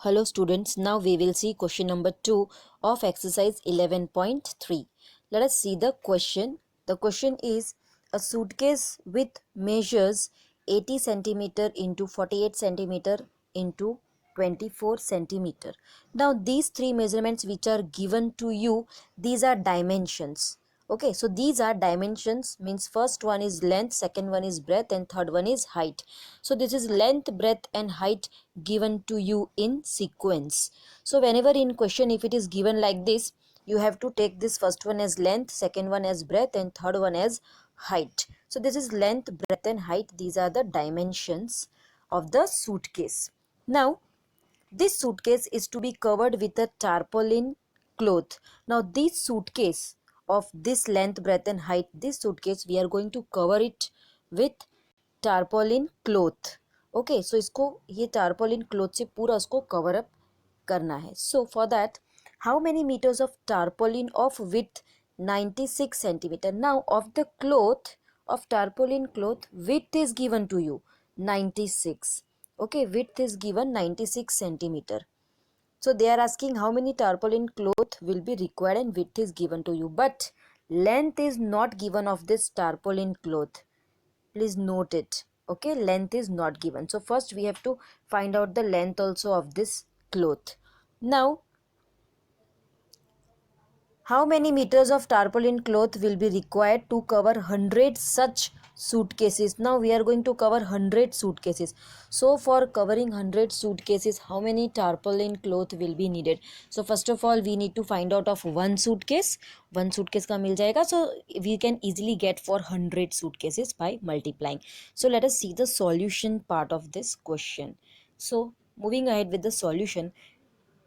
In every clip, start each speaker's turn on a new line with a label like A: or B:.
A: Hello students, now we will see question number 2 of exercise 11.3. Let us see the question. The question is a suitcase with measures 80 centimeter into 48 centimeter into 24 centimeter. Now these three measurements which are given to you, these are dimensions. Okay, so these are dimensions, means first one is length, second one is breadth, and third one is height. So this is length, breadth and height given to you in sequence. So whenever in question if it is given like this, you have to take this first one as length, second one as breadth and third one as height. So this is length, breadth and height. These are the dimensions of the suitcase. Now this suitcase is to be covered with a tarpaulin cloth. Now this suitcase of this length, breadth and height, this suitcase we are going to cover it with tarpaulin cloth. Okay, so इसको ये tarpaulin cloth से पूरा उसको cover up करना है. So for that, how many meters of tarpaulin of width 96 centimeter. Now of the cloth, of tarpaulin cloth, width is given to you 96. Okay, width is given 96 centimeter. So they are asking how many tarpaulin cloth will be required and width is given to you. But length is not given of this tarpaulin cloth. Please note it. Okay, length is not given. So first we have to find out the length also of this cloth. Now, how many meters of tarpaulin cloth will be required to cover 100 such suitcases? Now we are going to cover 100 suitcases. So for covering 100 suitcases, how many tarpaulin cloth will be needed? So first of all, we need to find out of one suitcase. One suitcase का मिल जाएगा. So we can easily get for 100 suitcases by multiplying. So let us see the solution part of this question. So moving ahead with the solution,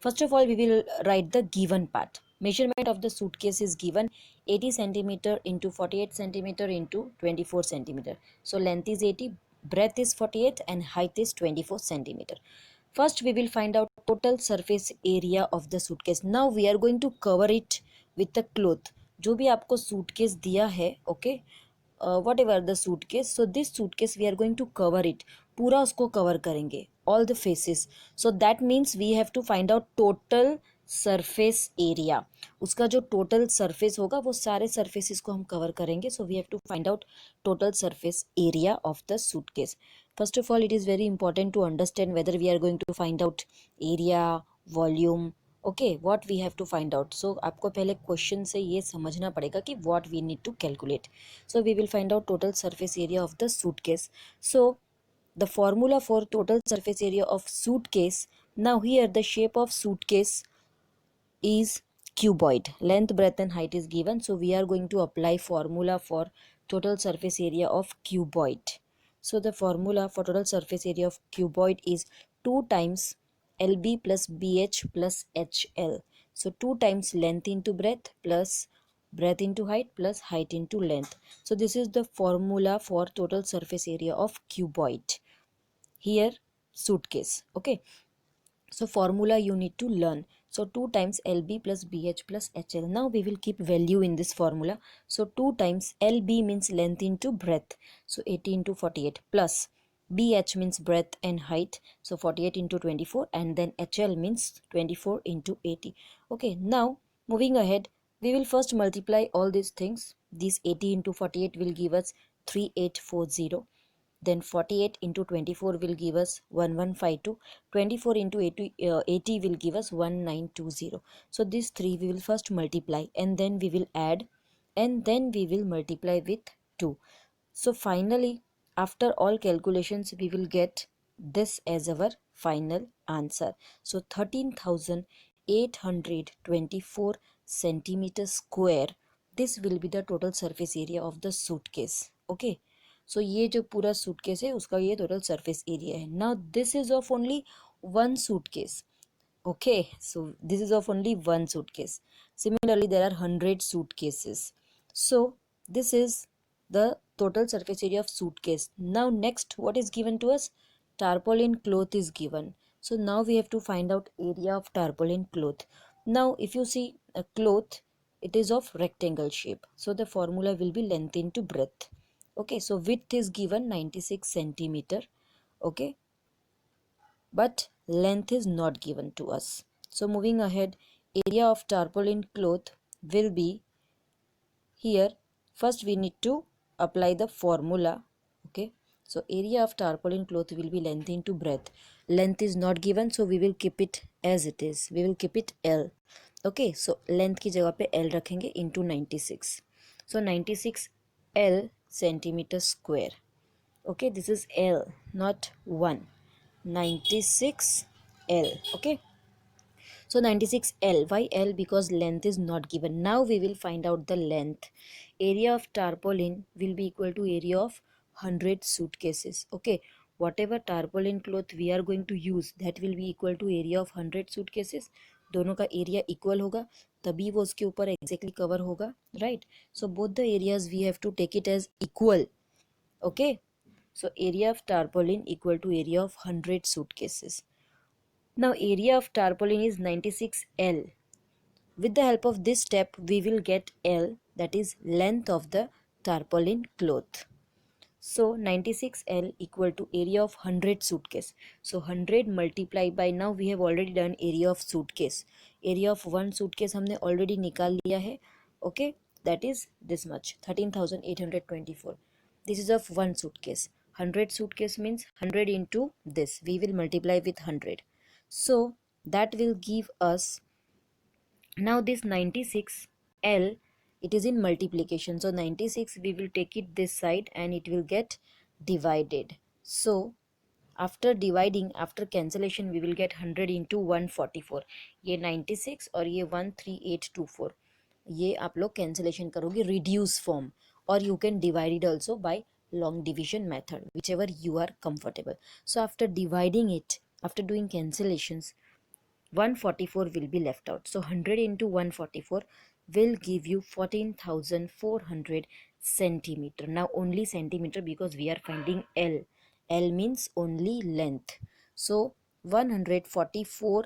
A: first of all, we will write the given part. Measurement of the suitcase is given 80 centimeter into 48 centimeter into 24 centimeter. So length is 80, breadth is 48 and height is 24 centimeter. First, we will find out total surface area of the suitcase. Now we are going to cover it with the cloth. जो भी आपको suitcase दिया है, okay, whatever the suitcase, so this suitcase we are going to cover it. पूरा उसको cover करेंगे, all the faces. So that means we have to find out total surface area. उसका जो total surface होगा वो सारे surfaces को हम cover करेंगे. So we have to find out total surface area of the suitcase. First of all, it is very important to understand whether we are going to find out area, volume. Okay what we have to find out. So आपको पहले question से ये समझना पड़ेगा कि what we need to calculate. So we will find out total surface area of the suitcase. So the formula for total surface area of suitcase, now here the shape of suitcase is cuboid. Length, breadth and height is given, so we are going to apply formula for total surface area of cuboid. So the formula for total surface area of cuboid is 2 times LB plus BH plus HL. So 2 times length into breadth plus breadth into height plus height into length. So this is the formula for total surface area of cuboid. Here suitcase. Okay, so formula you need to learn. So 2 times LB plus BH plus HL. Now we will keep value in this formula. So 2 times LB means length into breadth, so 80 into 48, plus BH means breadth and height, so 48 into 24, and then HL means 24 into 80. Okay, now moving ahead, we will first multiply all these things. This 80 into 48 will give us 3840. Then 48 into 24 will give us 1152. 24 into 80 will give us 1920. So these three we will first multiply and then we will add and then we will multiply with 2. So finally, after all calculations, we will get this as our final answer. So 13,824 centimeters square. This will be the total surface area of the suitcase. Okay. So ये जो पूरा suitcase है उसका ये total surface area है. Now this is of only one suitcase. Okay, so this is of only one suitcase. Similarly, there are 100 suitcases. So this is the total surface area of suitcase. Now next, what is given to us? Tarpaulin cloth is given. So now we have to find out area of tarpaulin cloth. Now if you see a cloth, it is of rectangle shape. So the formula will be length into breadth. Okay, so width is given 96 centimeter. Okay, but length is not given to us. So moving ahead, area of tarpaulin cloth will be here. First we need to apply the formula. Okay, so area of tarpaulin cloth will be length into breadth. Length is not given, so we will keep it as it is. We will keep it L. Okay, so length की जगह पे L रखेंगे into 96. So 96 L centimeter square. Okay, this is L, not 1. 96 L. Okay, so 96L. Why L? Because length is not given. Now we will find out the length. Area of tarpaulin will be equal to area of 100 suitcases. Okay, whatever tarpaulin cloth we are going to use, that will be equal to area of 100 suitcases. दोनों का area equal होगा तभी वो उसके ऊपर exactly cover होगा, right. So both the areas we have to take it as equal. Okay, so area of tarpaulin equal to area of 100 suitcases. Now area of tarpaulin is 96L. With the help of this step we will get L, that is length of the tarpaulin cloth. So 96L equal to area of 100 suitcase. So 100 multiplied by, now we have already done area of suitcase. Area of one suitcase हमने already निकाल लिया है. Okay, that is this much, 13,824. This is of one suitcase. 100 suitcase means 100 into this. We will multiply with 100. So that will give us, now this 96L, it is in multiplication. So 96 we will take it this side and it will get divided. So after dividing, after cancellation, we will get 100 into 144. ये 96 और ये 13824, ये आप लोग cancellation करोगे reduce form, or you can divide it also by long division method, whichever you are comfortable. So after dividing it, after doing cancellations, 144 will be left out. So 100 into 144 will give you 14,400 centimeter. Now only centimeter because we are finding L. L means only length. So 144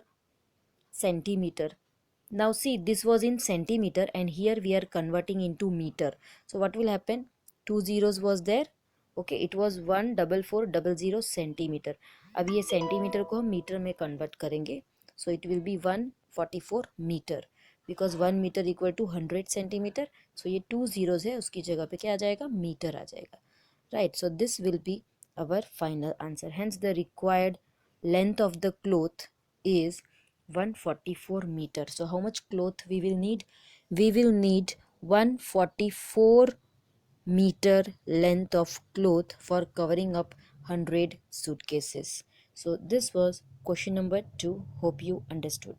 A: centimeter. Now see, this was in centimeter and here we are converting into meter. So what will happen? Two zeros was there. Okay, it was 14400 centimeter. अब ये centimeter को हम metre में convert करेंगे. So it will be 144 meter because 1 meter equal to 100 centimeter. So ये two zeros है, उसकी जगह पे क्या आ जाएगा? मीटर आ जाएगा. Right, so this will be our final answer. Hence the required length of the cloth is 144 meter. So how much cloth we will need? We will need 144 meter length of cloth for covering up 100 suitcases. So this was question number 2. Hope you understood.